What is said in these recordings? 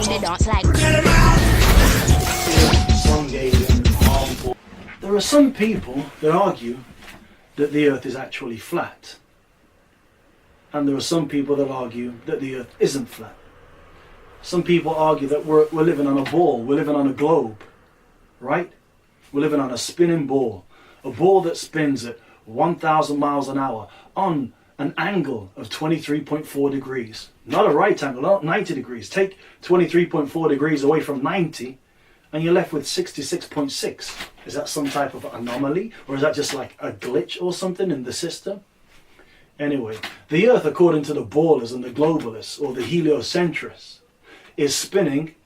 the dance like. There are some people that argue that the earth is actually flat. And there are some people that argue that the earth isn't flat. Some people argue that we're living on a ball, we're living on a globe, right? We're living on a spinning ball. A ball that spins at 1,000 miles an hour on an angle of 23.4 degrees. Not a right angle, not 90 degrees. Take 23.4 degrees away from 90 and you're left with 66.6. Is that some type of anomaly? Or is that just like a glitch or something in the system? Anyway, the earth, according to the ballers and the globalists, or the heliocentrists, is spinning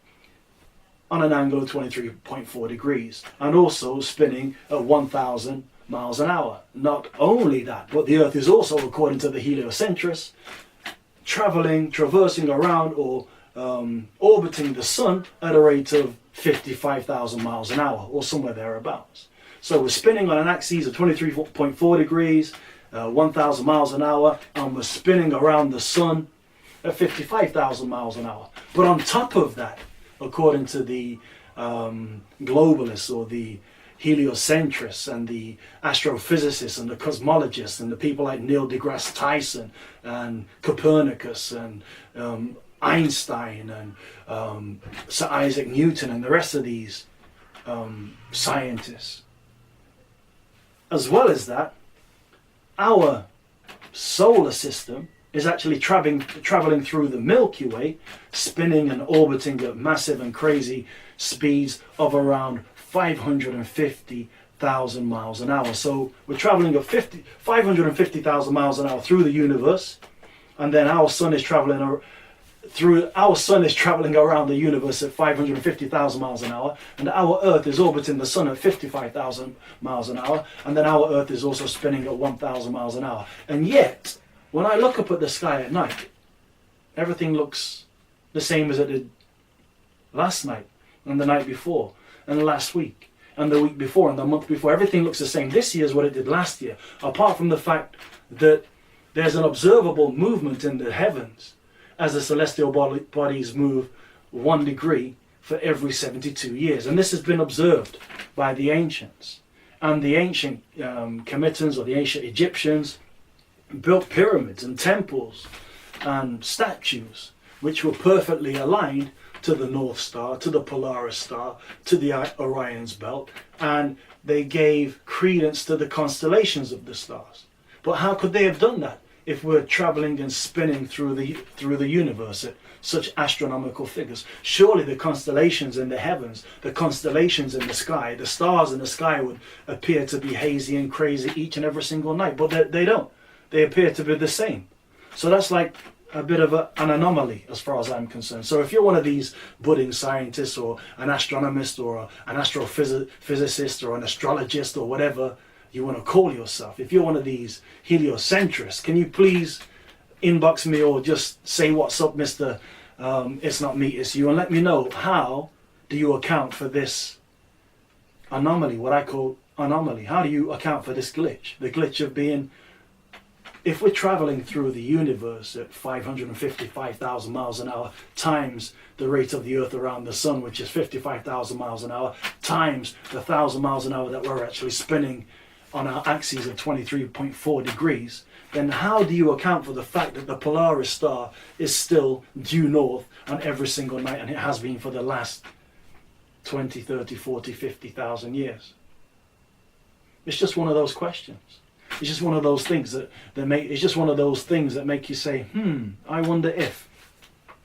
on an angle of 23.4 degrees and also spinning at 1,000 miles an hour. Not only that, but the earth is also, according to the heliocentrists, traversing around or orbiting the sun at a rate of 55,000 miles an hour or somewhere thereabouts. So we're spinning on an axis of 23.4 degrees, 1,000 miles an hour, and we're spinning around the sun at 55,000 miles an hour. But on top of that, according to the globalists or the heliocentrists and the astrophysicists and the cosmologists and the people like Neil deGrasse Tyson and Copernicus and Einstein and Sir Isaac Newton and the rest of these scientists. As well as that, our solar system is actually traveling through the Milky Way, spinning and orbiting at massive and crazy speeds of around 550,000 miles an hour. So we're traveling at 550,000 miles an hour through the universe, and then our sun is traveling around the universe at 550,000 miles an hour, and our Earth is orbiting the sun at 55,000 miles an hour, and then our Earth is also spinning at 1,000 miles an hour. And yet, when I look up at the sky at night, everything looks the same as it did last night, and the night before, and last week, and the week before, and the month before. Everything looks the same this year as what it did last year, apart from the fact that there's an observable movement in the heavens as the celestial bodies move 1 degree for every 72 years. And this has been observed by the ancients. And the ancient Kemetans, or the ancient Egyptians, built pyramids and temples and statues which were perfectly aligned to the North Star, to the Polaris Star, to the Orion's belt, and they gave credence to the constellations of the stars. But how could they have done that if we're traveling and spinning through the universe at such astronomical figures? Surely the constellations in the heavens, the constellations in the sky, the stars in the sky would appear to be hazy and crazy each and every single night, but they don't. They appear to be the same. So that's like a bit of an anomaly as far as I'm concerned. So if you're one of these budding scientists or an astronomist or an astrophysicist or an astrologist or whatever you want to call yourself, if you're one of these heliocentrists, can you please inbox me or just say what's up, Mr. It's Not Me, It's You, and let me know, how do you account for this anomaly, what I call anomaly? How do you account for this glitch? The glitch of being, if we're traveling through the universe at 555,000 miles an hour times the rate of the Earth around the sun, which is 55,000 miles an hour, times the 1,000 miles an hour that we're actually spinning on our axis of 23.4 degrees, then how do you account for the fact that the Polaris star is still due north on every single night, and it has been for the last 20, 30, 40, 50,000 years? It's just one of those questions. It's just one of those things that make you say, I wonder if.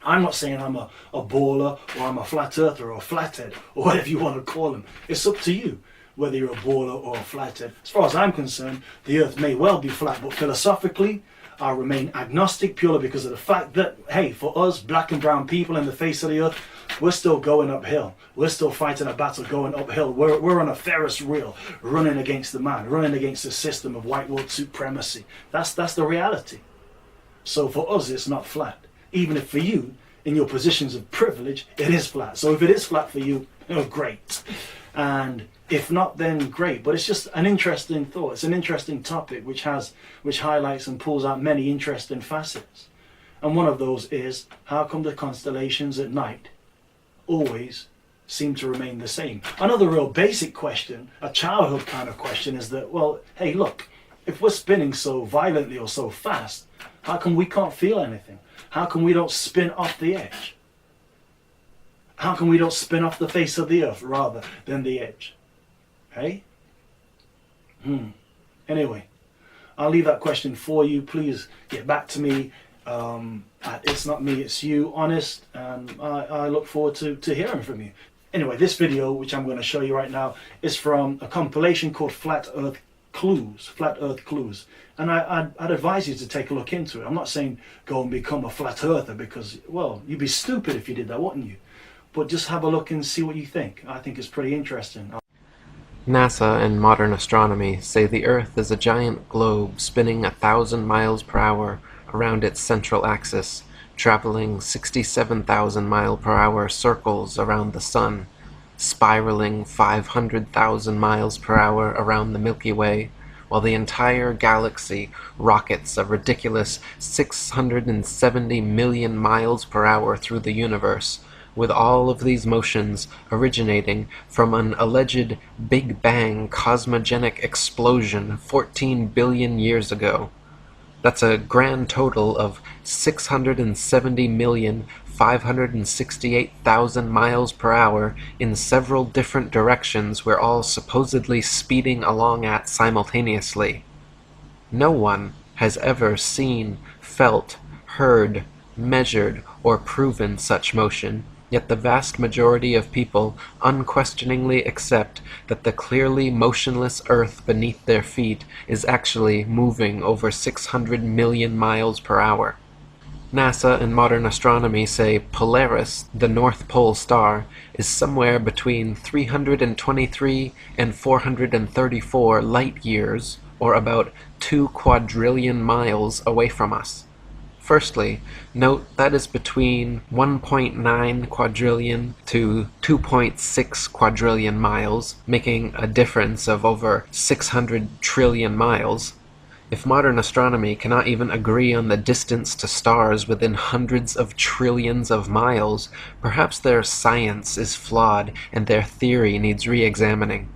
I'm not saying I'm a baller or I'm a flat earther or a flathead or whatever you want to call them. It's up to you whether you're a baller or a flathead. As far as I'm concerned, the earth may well be flat, but philosophically, I remain agnostic purely because of the fact that, hey, for us, black and brown people in the face of the earth, we're still going uphill. We're still fighting a battle going uphill. We're on a Ferris wheel, running against the man, running against the system of white world supremacy. That's the reality. So for us, it's not flat. Even if for you, in your positions of privilege, it is flat. So if it is flat for you, oh, great. And if not, then great. But it's just an interesting thought. It's an interesting topic which highlights and pulls out many interesting facets. And one of those is, how come the constellations at night always seem to remain the same. Another real basic question, a childhood kind of question, is that, well, hey, look, if we're spinning so violently or so fast, how come we can't feel anything? How come we don't spin off the edge? How come we don't spin off the face of the earth rather than the edge? Hey? Anyway, I'll leave that question for you. Please get back to me. It's not me, it's you, honest, and I look forward to hearing from you. Anyway, this video, which I'm going to show you right now, is from a compilation called Flat Earth Clues. And I'd advise you to take a look into it. I'm not saying go and become a flat earther, because, well, you'd be stupid if you did that, wouldn't you? But just have a look and see what you think. I think it's pretty interesting. NASA and modern astronomy say the Earth is a giant globe spinning 1,000 miles per hour around its central axis, traveling 67,000 mile per hour circles around the Sun, spiraling 500,000 miles per hour around the Milky Way, while the entire galaxy rockets a ridiculous 670 million miles per hour through the universe, with all of these motions originating from an alleged Big Bang cosmogenic explosion 14 billion years ago. That's a grand total of 670,568,000 miles per hour in several different directions we're all supposedly speeding along at simultaneously. No one has ever seen, felt, heard, measured, or proven such motion, yet the vast majority of people unquestioningly accept that the clearly motionless Earth beneath their feet is actually moving over 600 million miles per hour. NASA and modern astronomy say Polaris, the North Pole star, is somewhere between 323 and 434 light years, or about 2 quadrillion miles away from us. Firstly, note that is between 1.9 quadrillion to 2.6 quadrillion miles, making a difference of over 600 trillion miles. If modern astronomy cannot even agree on the distance to stars within hundreds of trillions of miles, perhaps their science is flawed and their theory needs re-examining.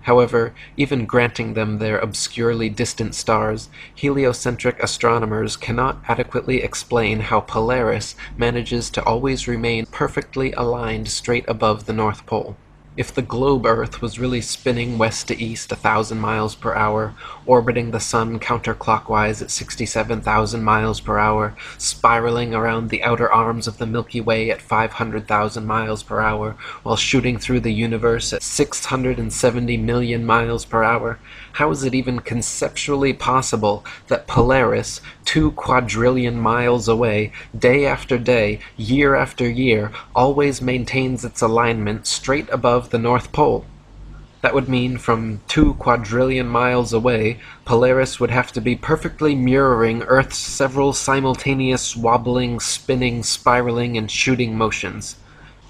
However, even granting them their obscurely distant stars, heliocentric astronomers cannot adequately explain how Polaris manages to always remain perfectly aligned straight above the North Pole. If the globe Earth was really spinning west to east 1,000 miles per hour, orbiting the Sun counterclockwise at 67,000 miles per hour, spiraling around the outer arms of the Milky Way at 500,000 miles per hour, while shooting through the universe at 670 million miles per hour, how is it even conceptually possible that Polaris, 2 quadrillion miles away, day after day, year after year, always maintains its alignment straight above the North Pole? That would mean from 2 quadrillion miles away, Polaris would have to be perfectly mirroring Earth's several simultaneous wobbling, spinning, spiraling, and shooting motions.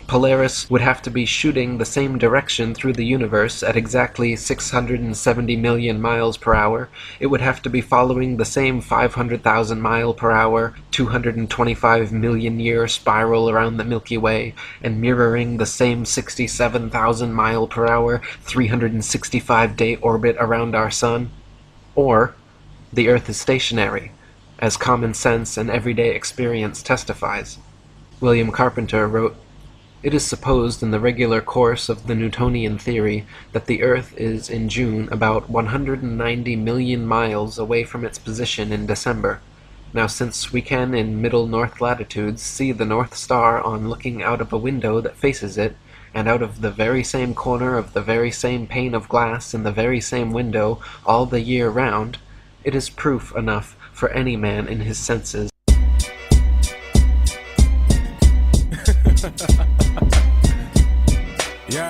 Polaris would have to be shooting the same direction through the universe at exactly 670 million miles per hour. It would have to be following the same 500,000 mile per hour, 225 million year spiral around the Milky Way, and mirroring the same 67,000 mile per hour, 365-day orbit around our Sun. Or, the Earth is stationary, as common sense and everyday experience testifies. William Carpenter wrote, "It is supposed in the regular course of the Newtonian theory that the Earth is in June about 190 million miles away from its position in December. Now, since we can in middle north latitudes see the North Star on looking out of a window that faces it, and out of the very same corner of the very same pane of glass in the very same window all the year round, it is proof enough for any man in his senses." Yo,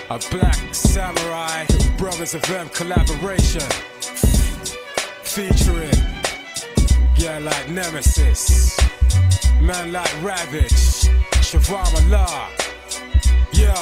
a Black Samurai Brothers of M collaboration featuring like Nemesis, man like Ravage, Shavama La. Yo,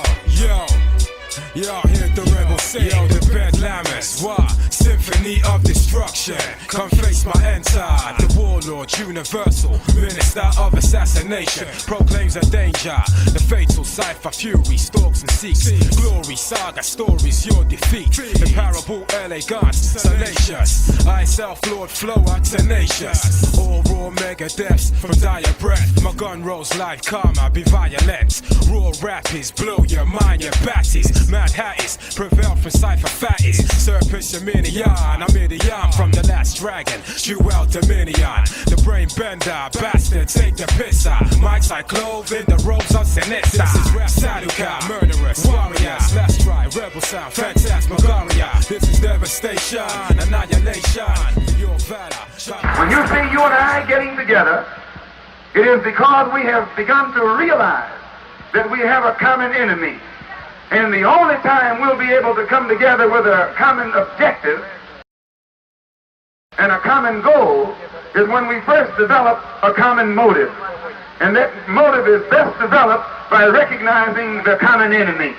Yo, hear the rebel say, yo, the bedlammers, what? Symphony of destruction. Come face my entire. The warlord, universal, minister of assassination. Proclaims a danger. The fatal cipher, fury, stalks and seeks. Glory, saga, stories, your defeat. The parable, elegance, salacious. I self-lord, flower, tenacious. All raw mega deaths from dire breath. My gun rolls like karma, be violent. Raw rapids, blow your mind, your batties. Mad hatties, prevail from cipher fatties. Serpents, a minion, I'm idiom from the last dragon. Jewel Dominion, the brain bender, bastard, take the piss out. Mike's I clothe in the robes of Sinisa. This is rap Saduka, murderous, warriors. Let's try, rebel sound, phantasmagoria. This is devastation, annihilation. Your valor. When you see you and I getting together, it is because we have begun to realize that we have a common enemy. And the only time we'll be able to come together with a common objective and a common goal is when we first develop a common motive. And that motive is best developed by recognizing the common enemy.